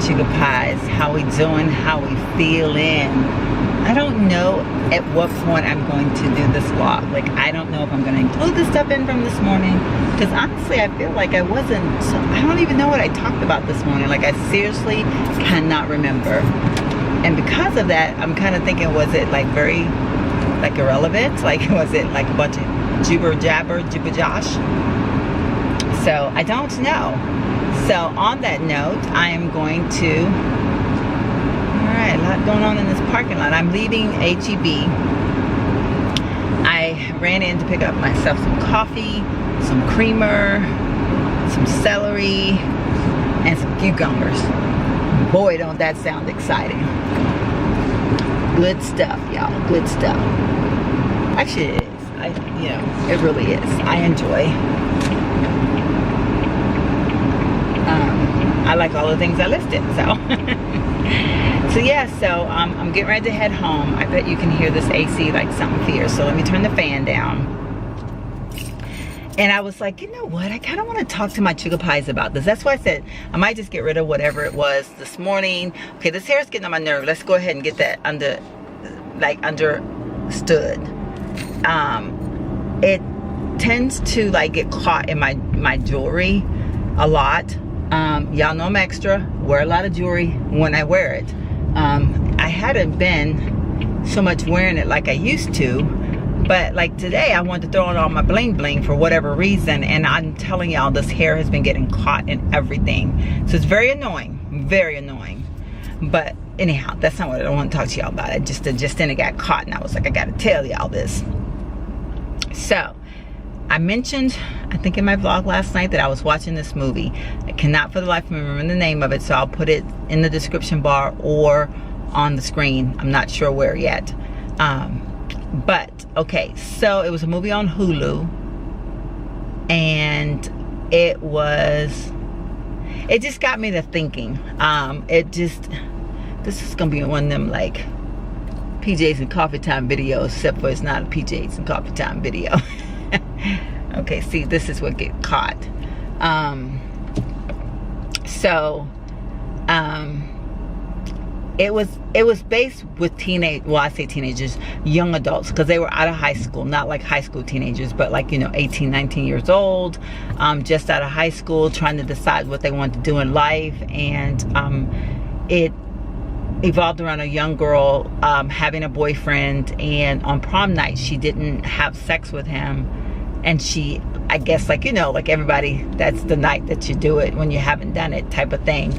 sugar pies. How we doing? How we feeling? I don't know at what point I'm going to do this vlog. Like, I don't know if I'm going to include the stuff in from this morning, because honestly I feel like I don't even know what I talked about this morning. Like, I seriously cannot remember. And because of that, I'm kind of thinking, was it like very like irrelevant? Like, was it like a bunch of jibber josh? So I don't know. So on that note, I am going to, all right, a lot going on in this parking lot. I'm leaving HEB. I ran in to pick up myself some coffee, some creamer, some celery, and some cucumbers. Boy, don't that sound exciting. Good stuff, y'all, good stuff. Actually, it is. It really is. I enjoy. I like all the things I listed, so. So yeah, so I'm getting ready to head home. I bet you can hear this AC like something fierce, so let me turn the fan down. And I was like, you know what? I kind of want to talk to my sugar pies about this. That's why I said I might just get rid of whatever it was this morning. Okay, this hair is getting on my nerve. Let's go ahead and get that understood. It tends to like get caught in my jewelry a lot. Y'all know I'm extra. Wear a lot of jewelry when I wear it. I hadn't been so much wearing it like I used to. But like today, I wanted to throw on all my bling bling for whatever reason. And I'm telling y'all, this hair has been getting caught in everything. So it's very annoying, very annoying. But anyhow, that's not what I want to talk to y'all about. It just then it got caught, and I was like, I got to tell y'all this. So I mentioned, I think in my vlog last night, that I was watching this movie. I cannot for the life of me remember the name of it, so I'll put it in the description bar or on the screen. I'm not sure where yet. But okay, so it was a movie on Hulu, and it just got me to thinking. This is gonna be one of them like PJs and coffee time videos, except for it's not a PJs and coffee time video. Okay, see, this is what get caught. It was based with I say teenagers, young adults, because they were out of high school, not like high school teenagers, but like, 18, 19 years old, just out of high school, trying to decide what they wanted to do in life. And it evolved around a young girl having a boyfriend, and on prom night she didn't have sex with him, and she, I guess, like everybody, that's the night that you do it when you haven't done it, type of thing.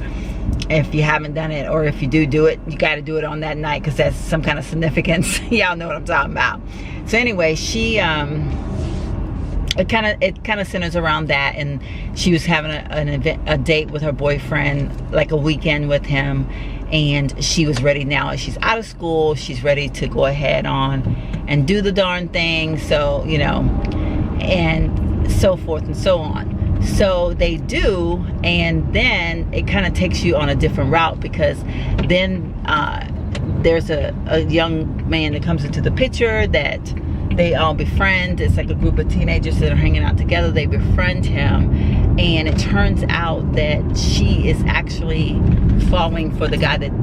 If you haven't done it, or if you do it, you got to do it on that night, because that's some kind of significance. Y'all know what I'm talking about. So anyway, she it kind of centers around that, and she was having a date with her boyfriend, like a weekend with him, and she was ready now. She's out of school, she's ready to go ahead on and do the darn thing. So and so forth and so on. So they do, and then it kind of takes you on a different route, because then there's a young man that comes into the picture that they all befriend. It's like a group of teenagers that are hanging out together. They befriend him, and it turns out that she is actually falling for the guy that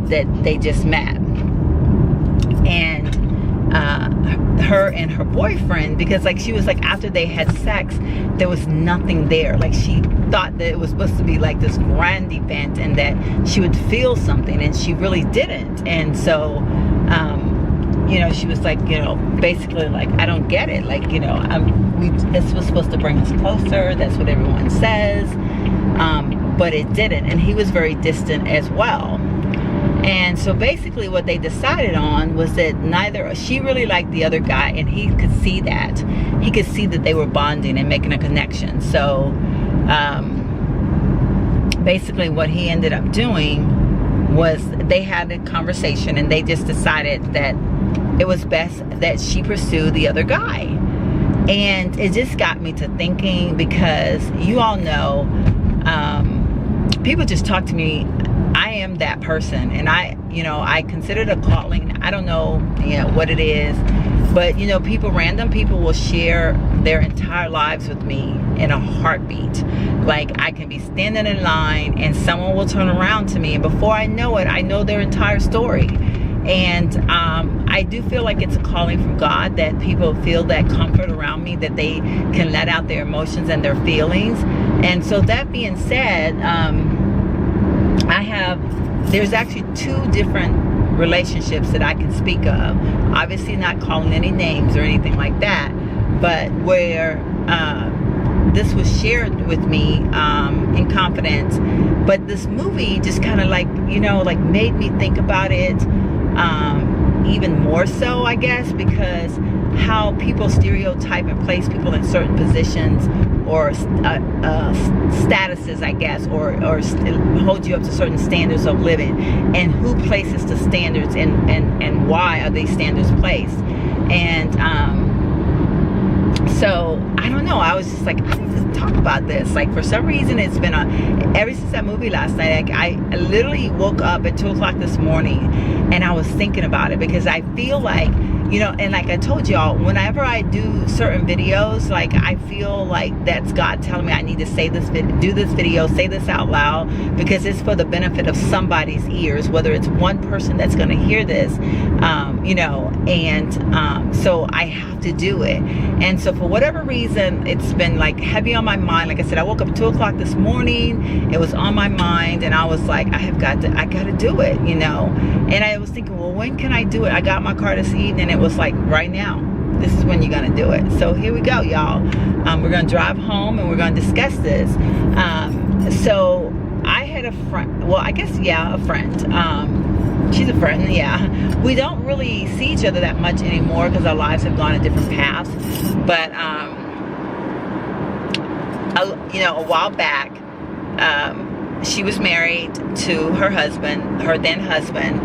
they just met. And her and her boyfriend, because like she was like, after they had sex, there was nothing there. Like, she thought that it was supposed to be like this grand event, and that she would feel something, and she really didn't. And so she was like, basically like, I don't get it. Like, this was supposed to bring us closer. That's what everyone says. But it didn't. And he was very distant as well. And so basically what they decided on was that she really liked the other guy, and he could see that. He could see that they were bonding and making a connection. So basically what he ended up doing was they had a conversation, and they just decided that it was best that she pursue the other guy. And it just got me to thinking, because you all know, people just talk to me. I am that person, and I consider it a calling. I don't know, what it is, But you know, random people will share their entire lives with me in a heartbeat. Like, I can be standing in line and someone will turn around to me, and before I know it, I know their entire story. And I do feel like it's a calling from God, that people feel that comfort around me, that they can let out their emotions and their feelings. And so that being said, there's actually 2 different relationships that I can speak of. Obviously not calling any names or anything like that, but where this was shared with me in confidence. But this movie just kind of like, you know, like made me think about it even more so, I guess, because how people stereotype and place people in certain positions or statuses, I guess, or hold you up to certain standards of living, and who places the standards, and why are these standards placed. And so I don't know, I was just like, I need to talk about this. Like, for some reason, it's been ever since that movie last night, I literally woke up at 2 o'clock this morning and I was thinking about it, because I feel like, you know, and like I told y'all, whenever I do certain videos, like, I feel like that's God telling me I need to say this, do this video, say this out loud, because it's for the benefit of somebody's ears, whether it's one person that's going to hear this, you know, and so I have to do it. And so for whatever reason, it's been like heavy on my mind. Like I said, I woke up at 2 o'clock this morning, it was on my mind, and I was like, I got to do it, you know. And I was thinking, well, when can I do it? I got my car this evening, it was like, right now, this is when you're gonna do it. So here we go, y'all. We're gonna drive home and we're gonna discuss this. So I had a friend, well, I guess, yeah, a friend. She's a friend, yeah. We don't really see each other that much anymore because our lives have gone in different paths. But you know, a while back, she was married to her husband, her then husband,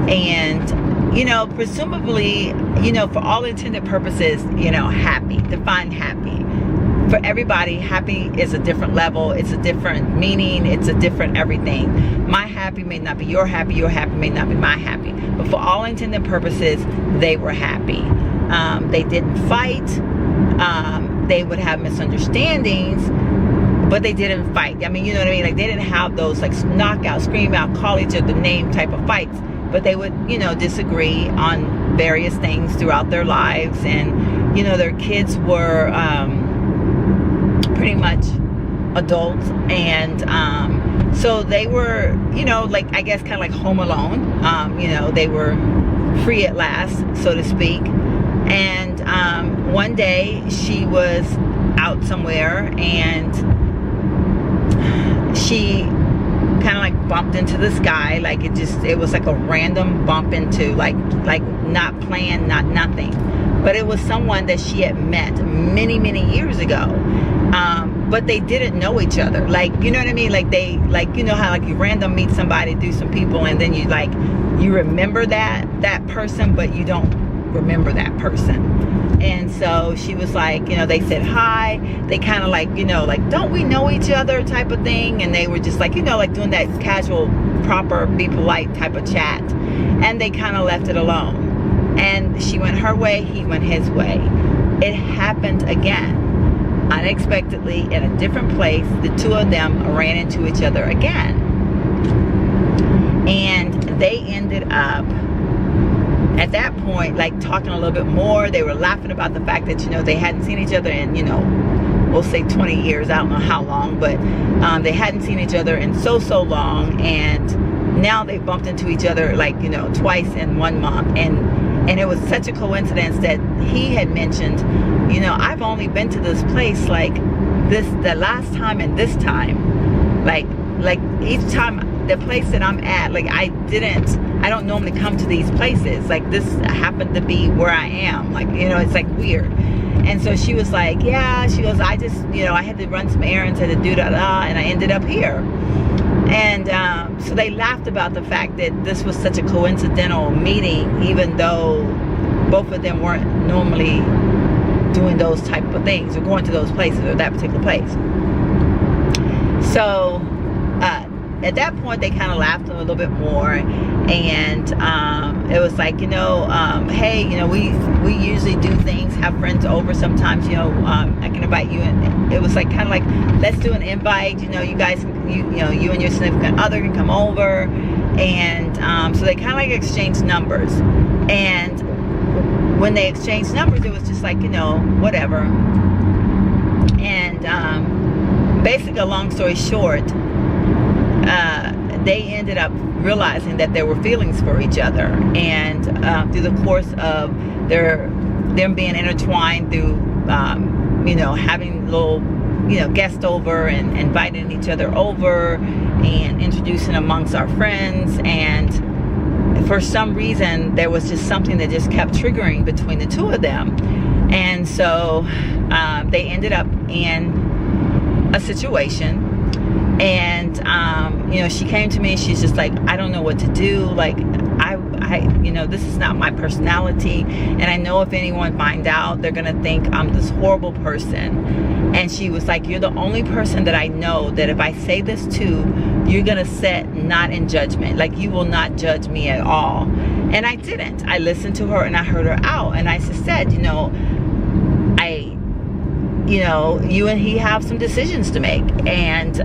and you know, presumably, you know, for all intended purposes, you know, happy, define happy. For everybody, happy is a different level, it's a different meaning, it's a different everything. My happy may not be your happy may not be my happy. But for all intended purposes, they were happy. They didn't fight. They would have misunderstandings, but they didn't fight. I mean, you know what I mean? Like, they didn't have those like knockout, scream out, call each other name type of fights. But they would, you know, disagree on various things throughout their lives. And, you know, their kids were pretty much adults. And so they were, you know, like, I guess kind of like home alone. You know, they were free at last, so to speak. And one day she was out somewhere and she kind of like bumped into this guy. Like, it was like a random bump into, like not planned, not nothing, but it was someone that she had met many years ago. But they didn't know each other. Like, you know what I mean? Like, they, like, you know how like you random meet somebody through some people, and then you like, you remember that person, but you don't remember that person. And so she was like, you know, they said hi, they kind of like, you know, like, don't we know each other type of thing. And they were just like, you know, like doing that casual, proper, be polite type of chat. And they kind of left it alone. And she went her way, he went his way. It happened again, unexpectedly, in a different place. The two of them ran into each other again. And they ended up, at that point, like, talking a little bit more. They were laughing about the fact that, you know, they hadn't seen each other in, you know, we'll say 20 years. I don't know how long, but they hadn't seen each other in so long. And now they bumped into each other, like, you know, twice in 1 month. And it was such a coincidence that he had mentioned, you know, I've only been to this place like this, the last time and this time. Like each time, the place that I'm at, like, I don't normally come to these places. Like, this happened to be where I am. Like, you know, it's like weird. And so she was like, yeah, she goes, I just, you know, I had to run some errands, had to do and I ended up here. And so they laughed about the fact that this was such a coincidental meeting, even though both of them weren't normally doing those type of things or going to those places or that particular place. So at that point they kind of laughed a little bit more, and it was like, hey, we usually do things, have friends over sometimes, I can invite you, and it was like kind of like, let's do an invite, you guys, you and your significant other can come over. And so they kind of like exchanged numbers, and when they exchanged numbers, it was just like, whatever. And basically, a long story short, they ended up realizing that there were feelings for each other, and through the course of them being intertwined through having little guests over and inviting each other over and introducing amongst our friends, and for some reason there was just something that just kept triggering between the two of them. And so they ended up in a situation, and she came to me, she's just like, I don't know what to do, like I this is not my personality, and I know if anyone finds out, they're gonna think I'm this horrible person. And she was like, you're the only person that I know that if I say this to, you're gonna set not in judgment, like you will not judge me at all. And I didn't. I listened to her and I heard her out, and I just said, you and he have some decisions to make, and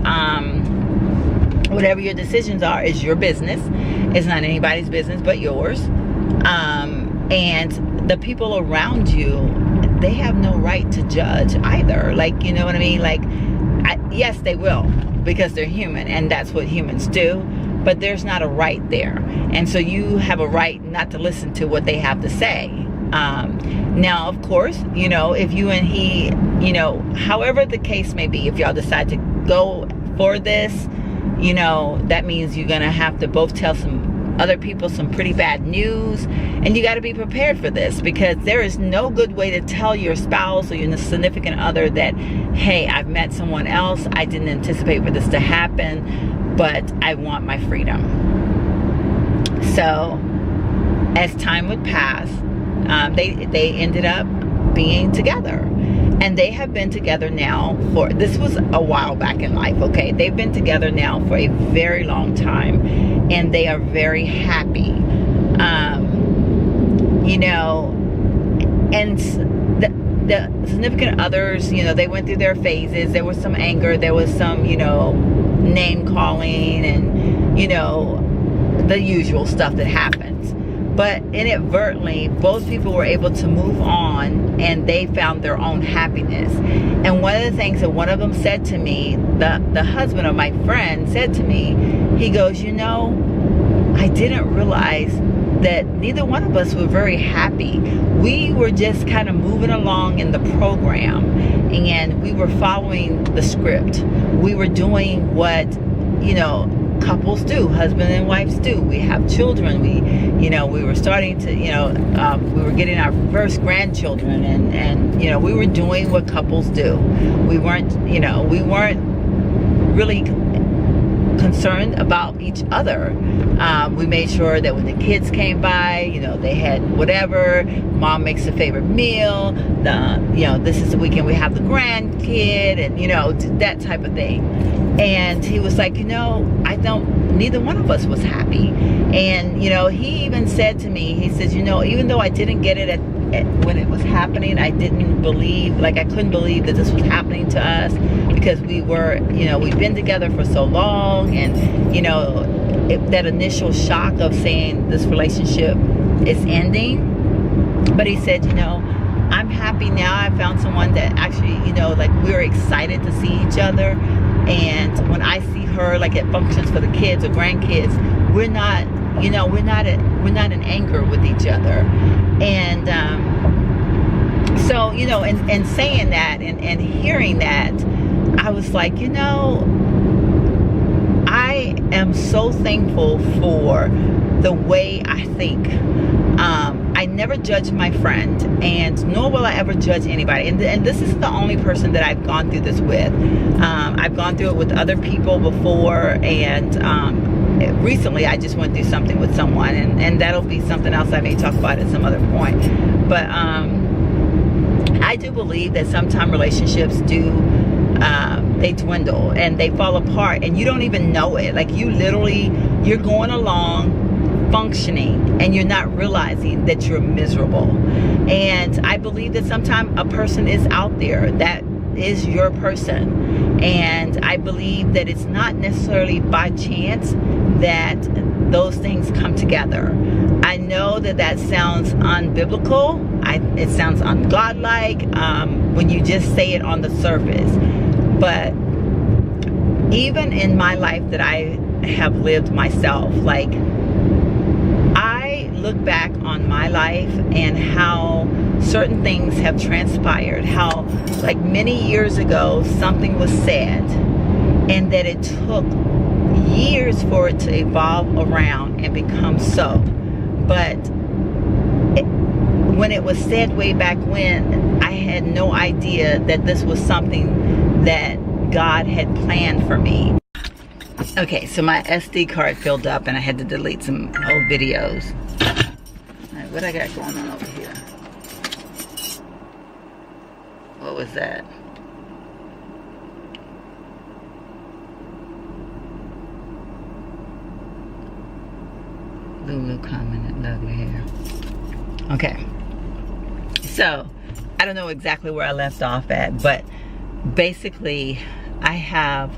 whatever your decisions are is your business. It's not anybody's business but yours. And the people around you, they have no right to judge either. Like, you know what I mean? Like, yes, they will, because they're human, and that's what humans do. But there's not a right there, and so you have a right not to listen to what they have to say. Now, of course, if you and he, however the case may be, if y'all decide to go for this, that means you're gonna have to both tell some other people some pretty bad news, and you got to be prepared for this, because there is no good way to tell your spouse or your significant other that, hey, I've met someone else, I didn't anticipate for this to happen, but I want my freedom. So as time would pass, they ended up being together, and they have been together now for, this was a while back in life, okay? They've been together now for a very long time, and they are very happy. And the significant others, they went through their phases. There was some anger, there was some, name calling, and, the usual stuff that happens. But inadvertently, both people were able to move on, and they found their own happiness. And one of the things that one of them said to me, the husband of my friend said to me, he goes, I didn't realize that neither one of us were very happy. We were just kind of moving along in the program, and we were following the script. We were doing what, couples do, husband and wives do. We have children. We were starting to, we were getting our first grandchildren, and we were doing what couples do. We weren't really concerned about each other. We made sure that when the kids came by, they had whatever. Mom makes a favorite meal. This is the weekend we have the grandkid, and that type of thing. And he was like, neither one of us was happy. And he even said to me, he says, even though I didn't get it when it was happening, I didn't believe, I couldn't believe that this was happening to us, because we were, we've been together for so long, and that initial shock of saying this relationship is ending. But he said, I'm happy now. I found someone that actually, we're excited to see each other. And when I see her, at functions for the kids or grandkids, we're not in anger with each other. And so, in saying that and hearing that, I was like, I am so thankful for the way I think. I never judge my friend, and nor will I ever judge anybody. And this is the only person that I've gone through this with. I've gone through it with other people before, and recently I just went through something with someone, and that'll be something else I may talk about at some other point. But I do believe that sometimes relationships do they dwindle and they fall apart, and you don't even know it. Like, you literally, you're going along functioning and you're not realizing that you're miserable. And I believe that sometimes a person is out there that is your person, and I believe that it's not necessarily by chance that those things come together. I know that that sounds unbiblical. It sounds ungodlike when you just say it on the surface. But even in my life that I have lived myself, like, I look back on my life and how certain things have transpired, how like many years ago something was said, and that it took years for it to evolve around and become so. But when it was said way back when, I had no idea that this was something that God had planned for me. Okay, so my SD card filled up and I had to delete some old videos. All right, what I got going on over here? What was that? Lulu commented, love your hair. Okay, so I don't know exactly where I left off at, but basically I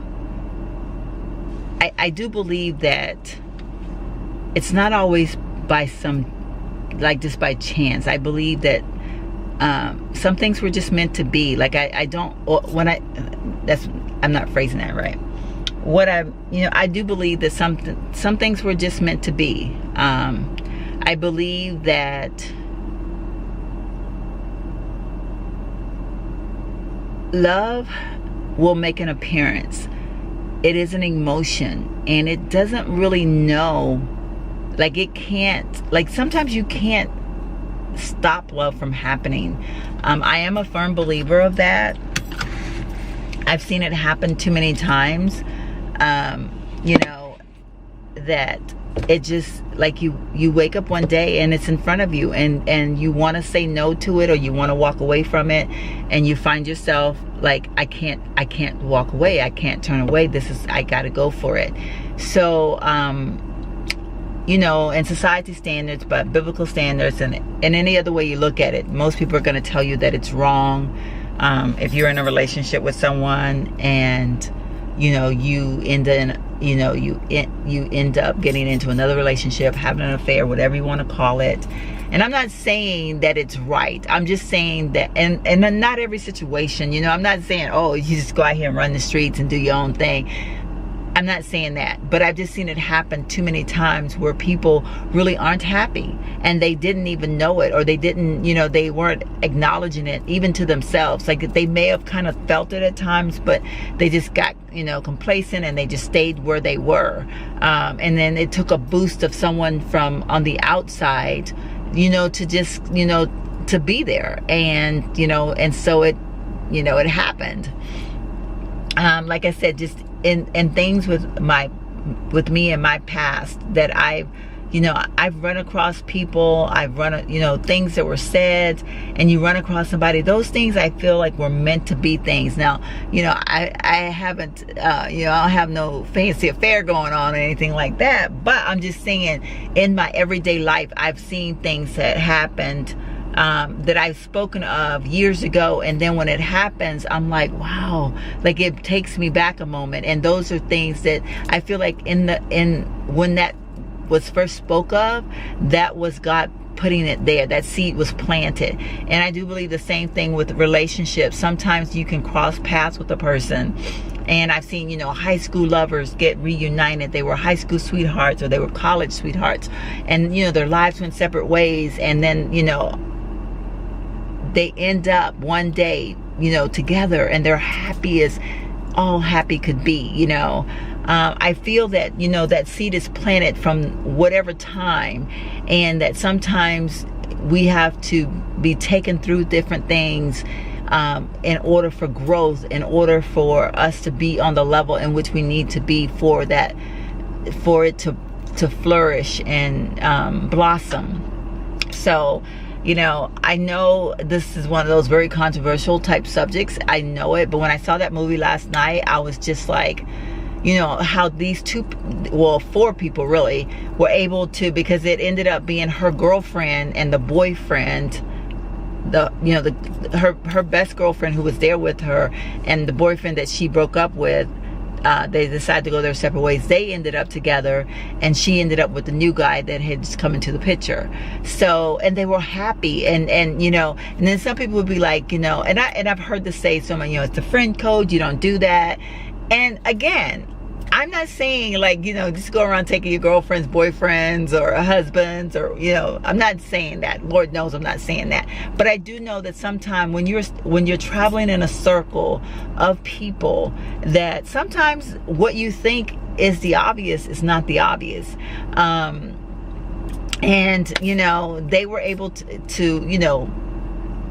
do believe that it's not always by just by chance. I believe that some things were just meant to be. Like, I'm not phrasing that right. I do believe that some things were just meant to be. I believe that love will make an appearance. It is an emotion, and it doesn't really know, like, it can't, like, sometimes you can't stop love from happening. I am a firm believer of that. I've seen it happen too many times. That it just, like, you wake up one day and it's in front of you, and you want to say no to it, or you want to walk away from it, and you find yourself like, I can't walk away, I can't turn away, I gotta go for it. So in society standards, but biblical standards, and any other way you look at it, most people are going to tell you that it's wrong. If you're in a relationship with someone and you end up getting into another relationship, having an affair, whatever you want to call it. And I'm not saying that it's right. I'm just saying that, and not every situation, I'm not saying, oh, you just go out here and run the streets and do your own thing. I'm not saying that, but I've just seen it happen too many times where people really aren't happy, and they didn't even know it, or they didn't, they weren't acknowledging it even to themselves. Like, they may have kind of felt it at times, but they just got, complacent, and they just stayed where they were. And then it took a boost of someone from on the outside, to just, to be there. And, and so it, it happened. Like I said, just in things with me in my past, that I've run across people, I've run, things that were said, and you run across somebody, those things I feel like were meant to be things. Now, I haven't, I don't have no fancy affair going on or anything like that, but I'm just saying, in my everyday life, I've seen things that happened, that I've spoken of years ago, and then when it happens, I'm like, wow, like, it takes me back a moment. And those are things that I feel like when that was first spoke of, that was God putting it there. That seed was planted. And I do believe the same thing with relationships. Sometimes you can cross paths with a person, and I've seen, high school lovers get reunited. They were high school sweethearts, or they were college sweethearts, and their lives went separate ways, and then they end up one day, together, and they're happy as all happy could be. I feel that, that seed is planted from whatever time, and that sometimes we have to be taken through different things in order for growth, in order for us to be on the level in which we need to be for it to flourish and blossom. So you know, I know this is one of those very controversial type subjects. I know it, but when I saw that movie last night, I was just like, you know, how these four people really were able to, because it ended up being her girlfriend and the boyfriend, her best girlfriend who was there with her, and the boyfriend that she broke up with. They decided to go their separate ways. They ended up together, and she ended up with the new guy that had just come into the picture. So, and they were happy, and you know, and then some people would be like, you know, and I've heard this say so many, you know, it's the friend code, you don't do that. And again, I'm not saying like, you know, just go around taking your girlfriends, boyfriends, or husbands, or, you know, I'm not saying that. Lord knows I'm not saying that. But I do know that sometimes when you're traveling in a circle of people, that sometimes what you think is the obvious is not the obvious. And, you know, they were able to, you know,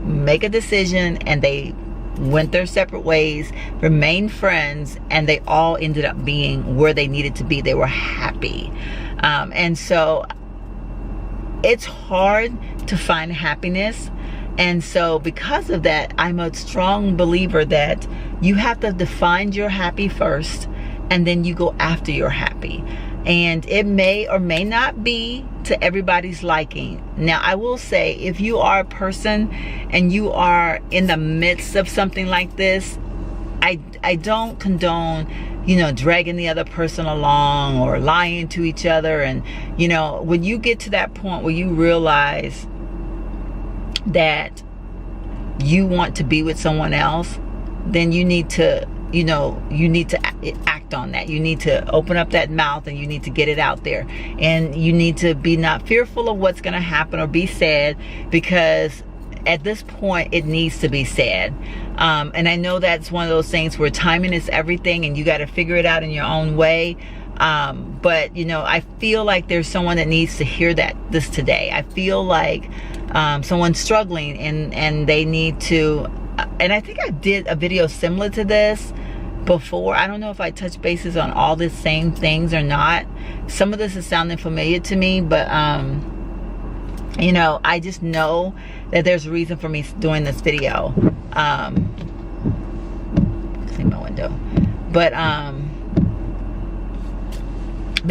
make a decision, and they went their separate ways, remained friends, and they all ended up being where they needed to be. They were happy. And so it's hard to find happiness. And so because of that, I'm a strong believer that you have to define your happy first, and then you go after your happy. And it may or may not be to everybody's liking. Now, I will say, if you are a person and you are in the midst of something like this, I don't condone, you know, dragging the other person along or lying to each other. And, you know, when you get to that point where you realize that you want to be with someone else, then you need to, you know, you need to act on that. You need to open up that mouth, and you need to get it out there. And you need to be not fearful of what's going to happen or be sad, because at this point it needs to be said. And I know that's one of those things where timing is everything, and you got to figure it out in your own way. But, you know, I feel like there's someone that needs to hear this today. I feel like someone's struggling, and they need to, and I think I did a video similar to this before. I don't know if I touched bases on all the same things or not. Some of this is sounding familiar to me, but you know, I just know that there's a reason for me doing this video. See my window, but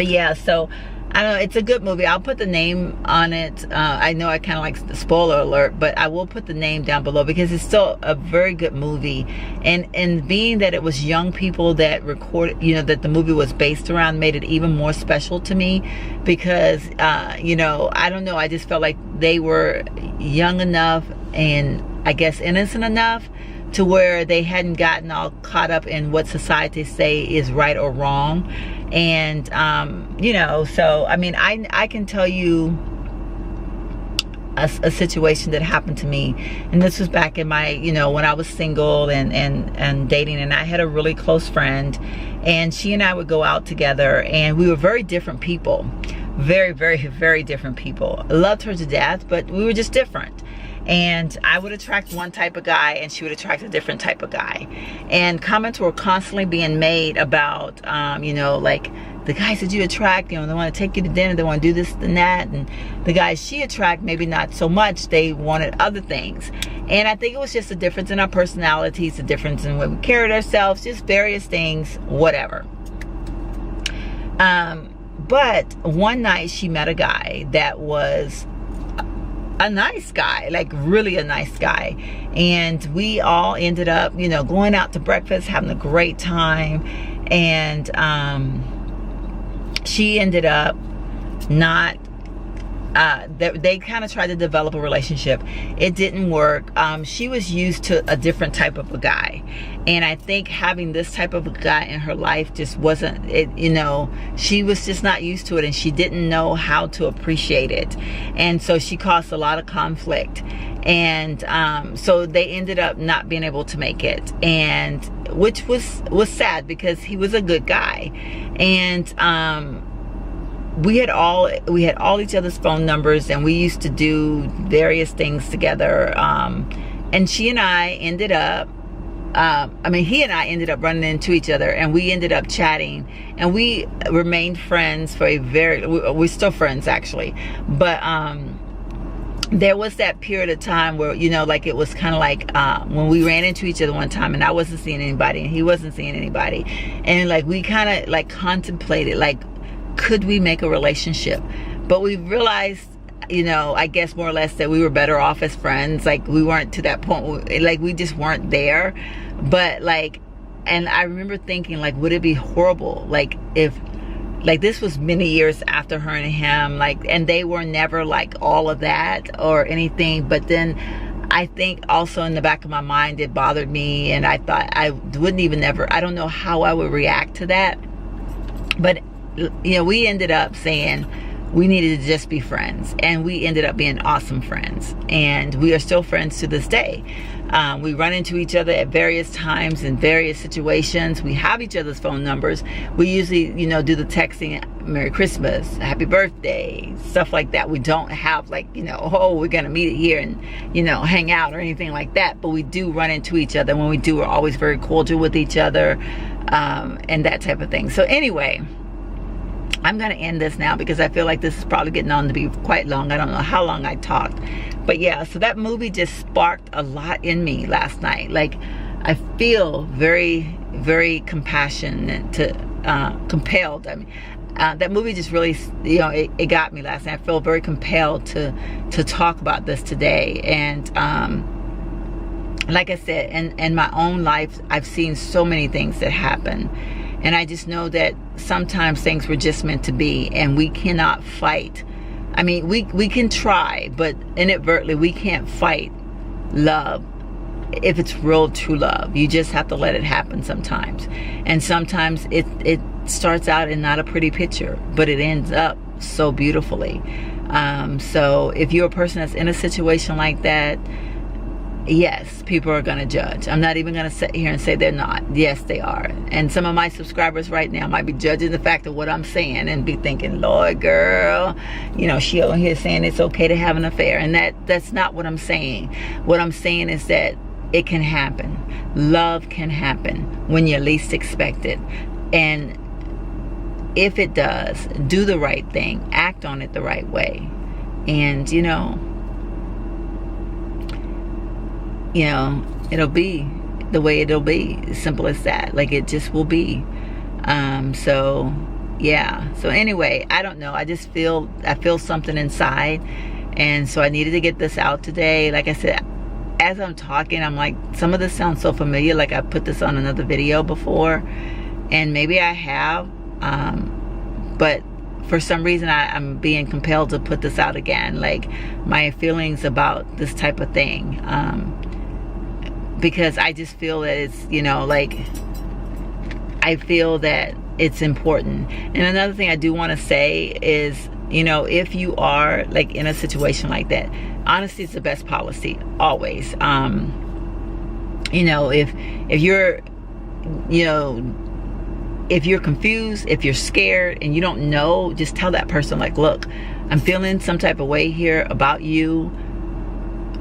yeah, so I don't know, it's a good movie. I'll put the name on it. I know I kind of like the spoiler alert, but I will put the name down below, because it's still a very good movie. And being that it was young people that recorded, you know, that the movie was based around, made it even more special to me, because you know, I don't know, I just felt like they were young enough, and I guess innocent enough, to where they hadn't gotten all caught up in what society say is right or wrong. And you know, so I mean, I can tell you a situation that happened to me, and this was back in my, you know, when I was single and dating, and I had a really close friend, and she and I would go out together, and we were very different people, very, very, very different people. I loved her to death, but we were just different. And I would attract one type of guy, and she would attract a different type of guy. And comments were constantly being made about, you know, like, the guys that you attract, you know, they want to take you to dinner, they want to do this and that. And the guys she attract, maybe not so much, they wanted other things. And I think it was just a difference in our personalities, a difference in what we carried ourselves, just various things, whatever. But one night she met a guy that was a nice guy, like really a nice guy, and we all ended up, you know, going out to breakfast, having a great time. And she ended up not they kind of tried to develop a relationship. It didn't work. She was used to a different type of a guy, and I think having this type of a guy in her life just wasn't it, you know, she was just not used to it, and she didn't know how to appreciate it. And so she caused a lot of conflict, and so they ended up not being able to make it, and which was sad, because he was a good guy. And we had all each other's phone numbers, and we used to do various things together. And she and I ended up, he and I ended up running into each other, and we ended up chatting, and we remained friends for we're still friends actually, but there was that period of time where, you know, like it was kind of like when we ran into each other one time and I wasn't seeing anybody and he wasn't seeing anybody, and like we kind of like contemplated, like, could we make a relationship? But we realized, you know, I guess more or less that we were better off as friends. Like we weren't to that point, like we just weren't there. But like, and I remember thinking, like, would it be horrible, like, if, like, this was many years after her and him, like, and they were never like all of that or anything. But then I think also in the back of my mind it bothered me, and I thought I wouldn't even ever, I don't know how I would react to that. But you know, we ended up saying we needed to just be friends, and we ended up being awesome friends, and we are still friends to this day. We run into each other at various times in various situations. We have each other's phone numbers. We usually, you know, do the texting, Merry Christmas, Happy Birthday, stuff like that. We don't have like, you know, oh, we're gonna meet here and, you know, hang out or anything like that. But we do run into each other. When we do, we're always very cordial with each other, and that type of thing. So anyway, I'm going to end this now because I feel like this is probably getting on to be quite long. I don't know how long I talked. But yeah, so that movie just sparked a lot in me last night. Like, I feel very, very compassionate to, compelled. I mean, that movie just really, you know, it got me last night. I feel very compelled to talk about this today. And like I said, in my own life, I've seen so many things that happen. And I just know that sometimes things were just meant to be, and we cannot fight. I mean, we can try, but inadvertently we can't fight love if it's real, true love. You just have to let it happen sometimes. And sometimes it starts out in not a pretty picture, but it ends up so beautifully. So if you're a person that's in a situation like that, yes, people are going to judge. I'm not even going to sit here and say they're not. Yes, they are. And some of my subscribers right now might be judging the fact of what I'm saying and be thinking, Lord, girl, you know, Sheila here saying it's okay to have an affair. And that's not what I'm saying. What I'm saying is that it can happen. Love can happen when you least expect it. And if it does, do the right thing. Act on it the right way. And, you know, it'll be the way it'll be. Simple as that. Like, it just will be. So yeah. So anyway, I don't know. I feel something inside, and so I needed to get this out today. Like I said, as I'm talking, I'm like, some of this sounds so familiar. Like I put this on another video before, and maybe I have, but for some reason I'm being compelled to put this out again. Like, my feelings about this type of thing. Because I just feel that it's, you know, like, I feel that it's important. And another thing I do want to say is, you know, if you are like in a situation like that, honesty is the best policy, always. You know, if you're, you know, if you're confused, if you're scared and you don't know, just tell that person, like, look, I'm feeling some type of way here about you,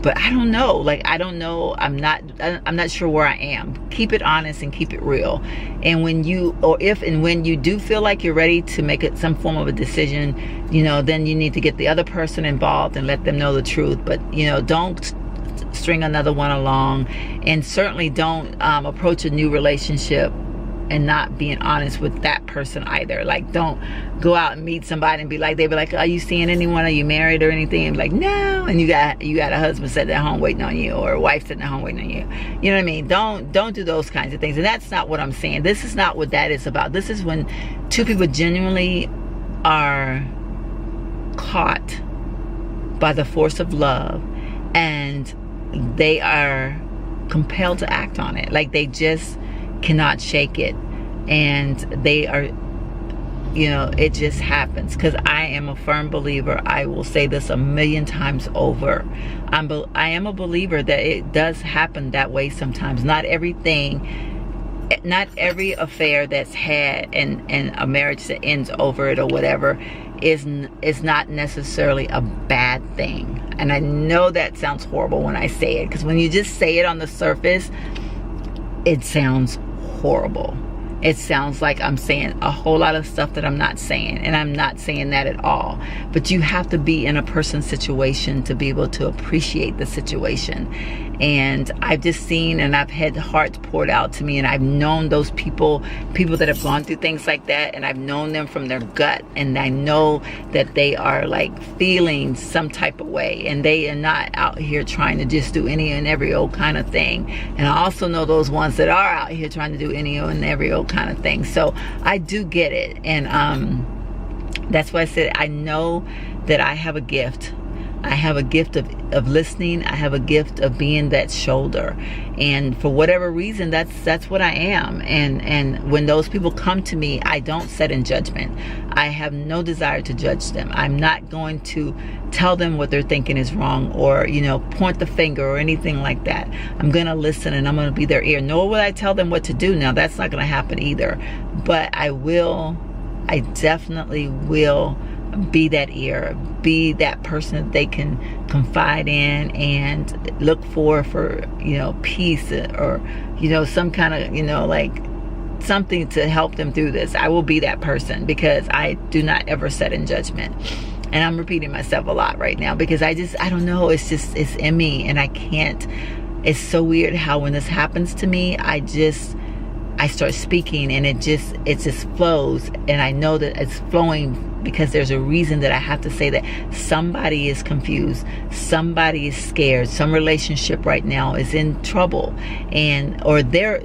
but I don't know. Like, I don't know. I'm not sure where I am. Keep it honest and keep it real. And when you, or if and when you do feel like you're ready to make it some form of a decision, you know, then you need to get the other person involved and let them know the truth. But, you know, don't string another one along, and certainly don't approach a new relationship and not being honest with that person either. Like, don't go out and meet somebody and be like, they be like, are you seeing anyone? Are you married or anything? And be like, no. And you got a husband sitting at home waiting on you, or a wife sitting at home waiting on you. You know what I mean? Don't do those kinds of things. And that's not what I'm saying. This is not what that is about. This is when two people genuinely are caught by the force of love, and they are compelled to act on it. Like, they just cannot shake it, and they are, you know, it just happens. Because I am a firm believer, I will say this 1,000,000 times over, I am a believer that it does happen that way sometimes. Not every affair that's had and a marriage that ends over it or whatever is not necessarily a bad thing. And I know that sounds horrible when I say it, because when you just say it on the surface, it sounds horrible. it sounds like I'm saying a whole lot of stuff that I'm not saying, and I'm not saying that at all. But you have to be in a person's situation to be able to appreciate the situation. And I've just seen, and I've had hearts poured out to me, and I've known those people that have gone through things like that, and I've known them from their gut, and I know that they are like feeling some type of way, and they are not out here trying to just do any and every old kind of thing. And I also know those ones that are out here trying to do any and every old kind of thing. So I do get it. And that's why I said I know that I have a gift. I have a gift of listening. I have a gift of being that shoulder. And for whatever reason, that's what I am. And when those people come to me, I don't set in judgment. I have no desire to judge them. I'm not going to tell them what they're thinking is wrong, or, you know, point the finger or anything like that. I'm going to listen, and I'm going to be their ear. Nor will I tell them what to do. Now, that's not going to happen either. But I definitely will be that ear, be that person that they can confide in and look for, you know, peace, or, you know, some kind of, you know, like something to help them through this. I will be that person, because I do not ever set in judgment. And I'm repeating myself a lot right now, because I don't know, it's in me, and I can't. It's so weird how when this happens to me, I start speaking, and it just flows, and I know that it's flowing because there's a reason that I have to say that. Somebody is confused, somebody is scared, some relationship right now is in trouble, or their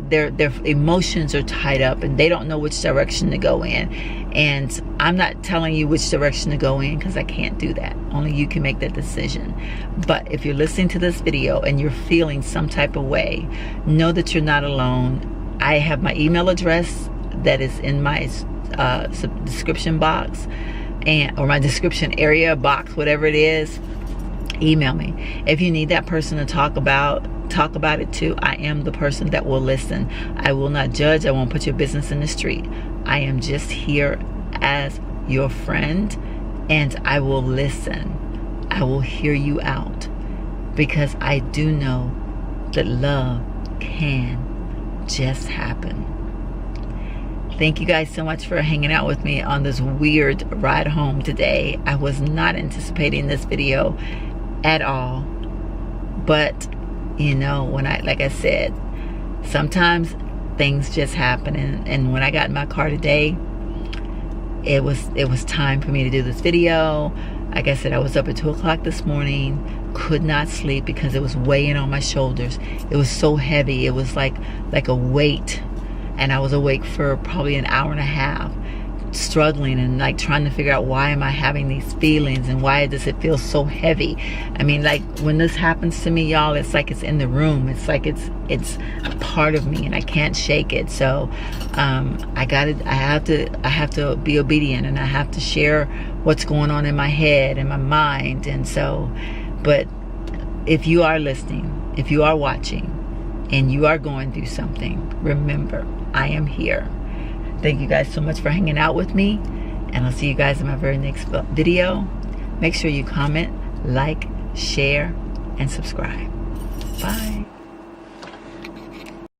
emotions are tied up, and they don't know which direction to go in. And I'm not telling you which direction to go in, because I can't do that. Only you can make that decision. But if you're listening to this video and you're feeling some type of way, know that you're not alone. I have my email address that is in my description box, or my description area box, whatever it is. Email me if you need that person to talk about it too. I am the person that will listen. I will not judge. I won't put your business in the street. I am just here as your friend, and I will listen. I will hear you out, because I do know that love can just happen. Thank you guys so much for hanging out with me on this weird ride home today. I was not anticipating this video at all, but you know, like I said, sometimes things just happen. And when I got in my car today, it was time for me to do this video. Like I said, I was up at 2 o'clock this morning, could not sleep because it was weighing on my shoulders. It was so heavy. It was like a weight. And I was awake for probably an hour and a half, struggling and like trying to figure out, why am I having these feelings, and why does it feel so heavy? I mean, like when this happens to me, y'all, it's like it's in the room. It's like it's a part of me, and I can't shake it. So I have to be obedient, and I have to share what's going on in my head and my mind. And so, but if you are listening, if you are watching, and you are going through something, remember, I am here. Thank you guys so much for hanging out with me, and I'll see you guys in my very next video. Make sure you comment, like, share, and subscribe. Bye.